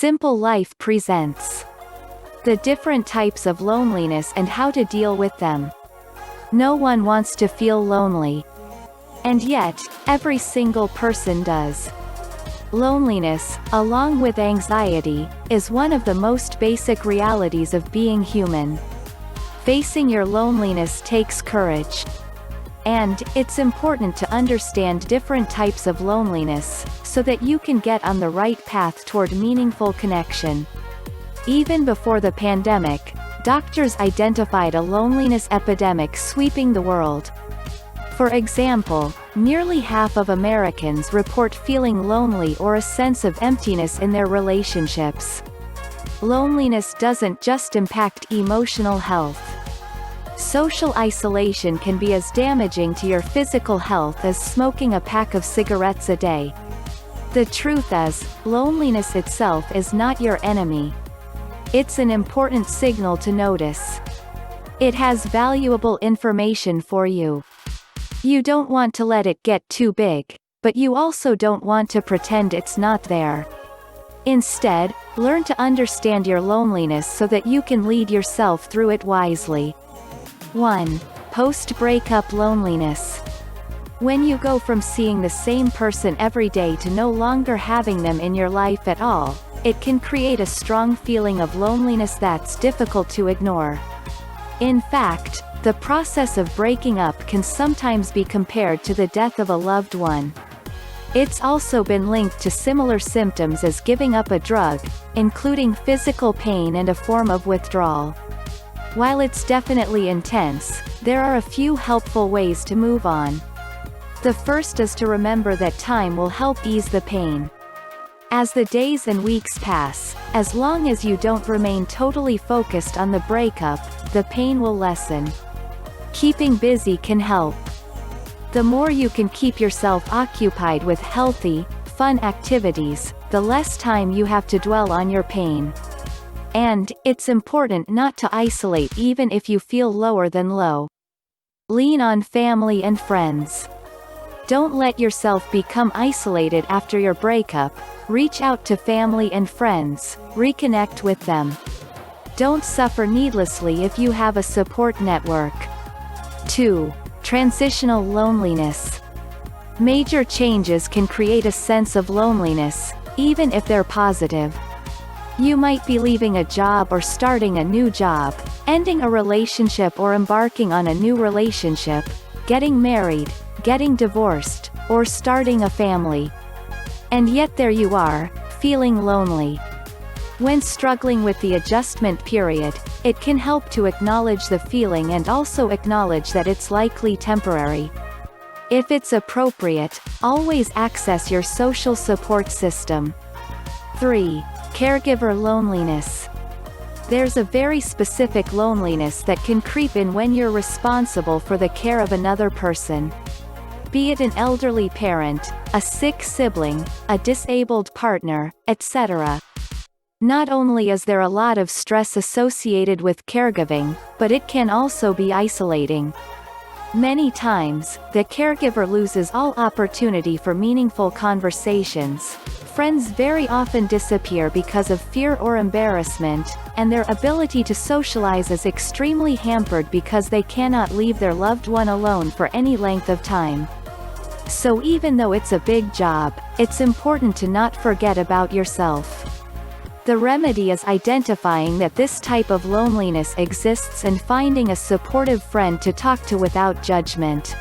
Simple Life presents the different types of loneliness and how to deal with them. No one wants to feel lonely. And yet, every single person does. Loneliness, along with anxiety, is one of the most basic realities of being human. Facing your loneliness takes courage. And it's important to understand different types of loneliness, so that you can get on the right path toward meaningful connection. Even before the pandemic, doctors identified a loneliness epidemic sweeping the world. For example, nearly half of Americans report feeling lonely or a sense of emptiness in their relationships. Loneliness doesn't just impact emotional health. Social isolation can be as damaging to your physical health as smoking a pack of cigarettes a day. The truth is, loneliness itself is not your enemy. It's an important signal to notice. It has valuable information for you. You don't want to let it get too big, but you also don't want to pretend it's not there. Instead, learn to understand your loneliness so that you can lead yourself through it wisely. 1. Post-breakup loneliness. When you go from seeing the same person every day to no longer having them in your life at all, it can create a strong feeling of loneliness that's difficult to ignore. In fact, the process of breaking up can sometimes be compared to the death of a loved one. It's also been linked to similar symptoms as giving up a drug, including physical pain and a form of withdrawal. While it's definitely intense, there are a few helpful ways to move on. The first is to remember that time will help ease the pain. As the days and weeks pass, as long as you don't remain totally focused on the breakup, the pain will lessen. Keeping busy can help. The more you can keep yourself occupied with healthy, fun activities, the less time you have to dwell on your pain. And, it's important not to isolate even if you feel lower than low. Lean on family and friends. Don't let yourself become isolated after your breakup. Reach out to family and friends, reconnect with them. Don't suffer needlessly if you have a support network. 2. Transitional loneliness. Major changes can create a sense of loneliness, even if they're positive. You might be leaving a job or starting a new job, ending a relationship or embarking on a new relationship, getting married, getting divorced, or starting a family. And yet there you are, feeling lonely. When struggling with the adjustment period, it can help to acknowledge the feeling and also acknowledge that it's likely temporary. If it's appropriate, always access your social support system. 3. Caregiver loneliness. There's a very specific loneliness that can creep in when you're responsible for the care of another person. Be it an elderly parent, a sick sibling, a disabled partner, etc. Not only is there a lot of stress associated with caregiving, but it can also be isolating. Many times, the caregiver loses all opportunity for meaningful conversations. Friends very often disappear because of fear or embarrassment, and their ability to socialize is extremely hampered because they cannot leave their loved one alone for any length of time. So even though it's a big job, it's important to not forget about yourself. The remedy is identifying that this type of loneliness exists and finding a supportive friend to talk to without judgment.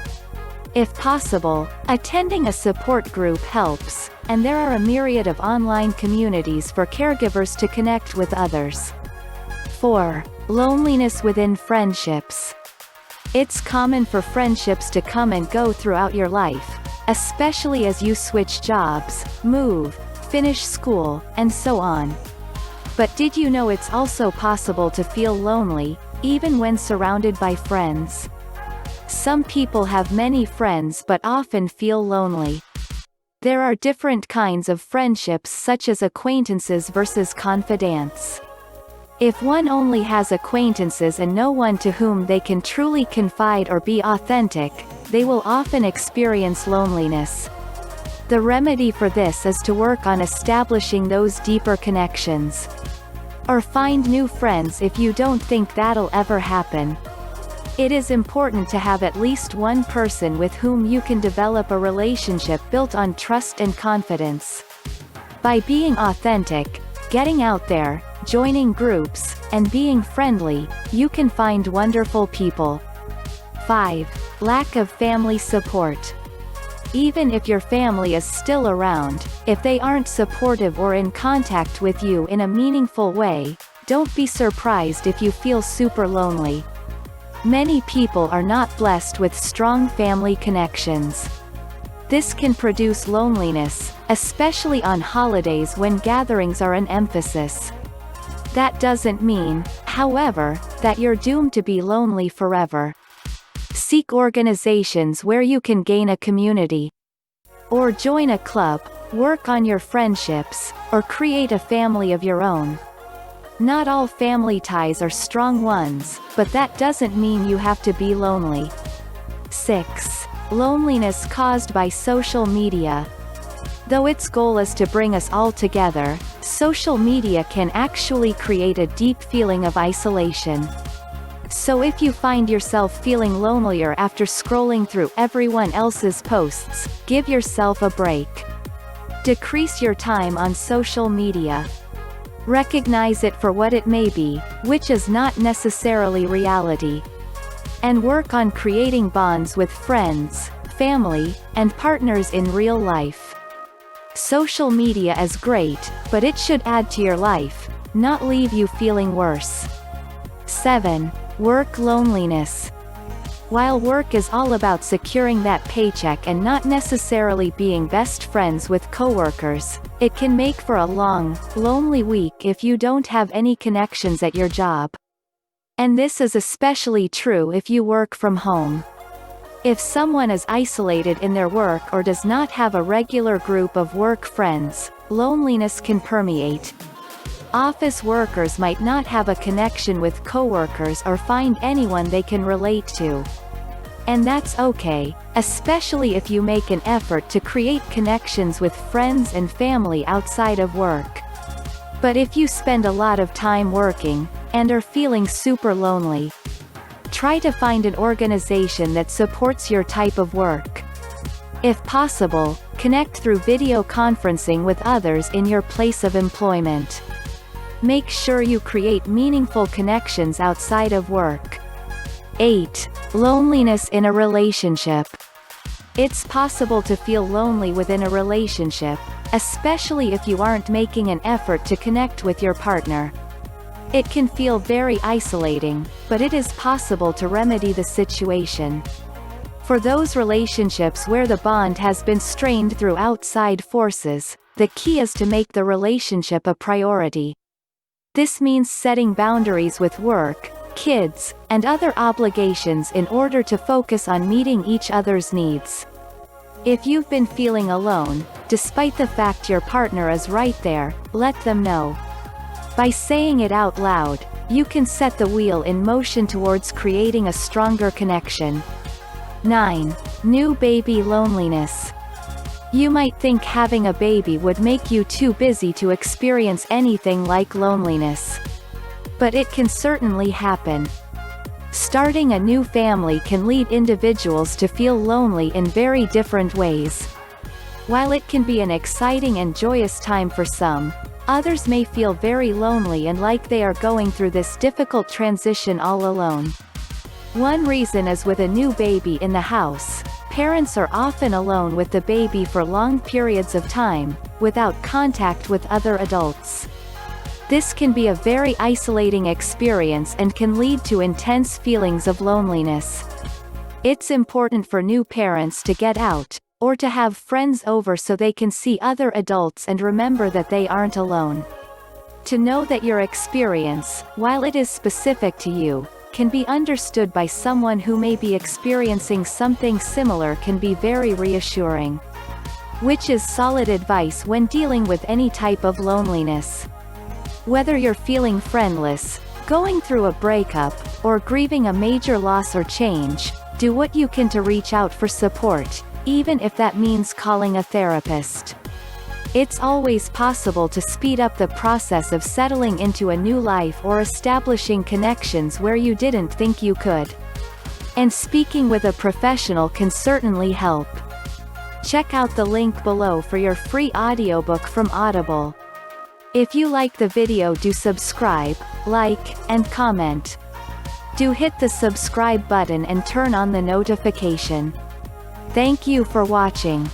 If possible, attending a support group helps, and there are a myriad of online communities for caregivers to connect with others. 4. Loneliness within friendships. It's common for friendships to come and go throughout your life, especially as you switch jobs, move, finish school, and so on. But did you know it's also possible to feel lonely, even when surrounded by friends? Some people have many friends but often feel lonely. There are different kinds of friendships such as acquaintances versus confidants. If one only has acquaintances and no one to whom they can truly confide or be authentic, they will often experience loneliness. The remedy for this is to work on establishing those deeper connections. Or find new friends if you don't think that'll ever happen. It is important to have at least one person with whom you can develop a relationship built on trust and confidence. By being authentic, getting out there, joining groups, and being friendly, you can find wonderful people. 5. Lack of family support. Even if your family is still around, if they aren't supportive or in contact with you in a meaningful way, don't be surprised if you feel super lonely. Many people are not blessed with strong family connections. This can produce loneliness, especially on holidays when gatherings are an emphasis. That doesn't mean, however, that you're doomed to be lonely forever. Seek organizations where you can gain a community. Or join a club, work on your friendships, or create a family of your own. Not all family ties are strong ones, but that doesn't mean you have to be lonely. 6. Loneliness caused by social media. Though its goal is to bring us all together, social media can actually create a deep feeling of isolation. So if you find yourself feeling lonelier after scrolling through everyone else's posts, give yourself a break. Decrease your time on social media. Recognize it for what it may be, which is not necessarily reality. And work on creating bonds with friends, family, and partners in real life. Social media is great, but it should add to your life, not leave you feeling worse. 7. Work loneliness. While work is all about securing that paycheck and not necessarily being best friends with coworkers, it can make for a long, lonely week if you don't have any connections at your job. And this is especially true if you work from home. If someone is isolated in their work or does not have a regular group of work friends, loneliness can permeate. Office workers might not have a connection with coworkers or find anyone they can relate to. And that's okay, especially if you make an effort to create connections with friends and family outside of work. But if you spend a lot of time working, and are feeling super lonely, try to find an organization that supports your type of work. If possible, connect through video conferencing with others in your place of employment. Make sure you create meaningful connections outside of work. 8. Loneliness in a relationship. It's possible to feel lonely within a relationship, especially if you aren't making an effort to connect with your partner. It can feel very isolating, but it is possible to remedy the situation. For those relationships where the bond has been strained through outside forces, the key is to make the relationship a priority. This means setting boundaries with work, kids, and other obligations in order to focus on meeting each other's needs. If you've been feeling alone, despite the fact your partner is right there, let them know. By saying it out loud, you can set the wheel in motion towards creating a stronger connection. 9. New baby loneliness. You might think having a baby would make you too busy to experience anything like loneliness. But it can certainly happen. Starting a new family can lead individuals to feel lonely in very different ways. While it can be an exciting and joyous time for some, others may feel very lonely and like they are going through this difficult transition all alone. One reason is with a new baby in the house, parents are often alone with the baby for long periods of time, without contact with other adults. This can be a very isolating experience and can lead to intense feelings of loneliness. It's important for new parents to get out, or to have friends over so they can see other adults and remember that they aren't alone. To know that your experience, while it is specific to you, can be understood by someone who may be experiencing something similar can be very reassuring. Which is solid advice when dealing with any type of loneliness. Whether you're feeling friendless, going through a breakup, or grieving a major loss or change, do what you can to reach out for support, even if that means calling a therapist. It's always possible to speed up the process of settling into a new life or establishing connections where you didn't think you could. And speaking with a professional can certainly help. Check out the link below for your free audiobook from Audible. If you like the video, do subscribe, like, and comment. Do hit the subscribe button and turn on the notification. Thank you for watching.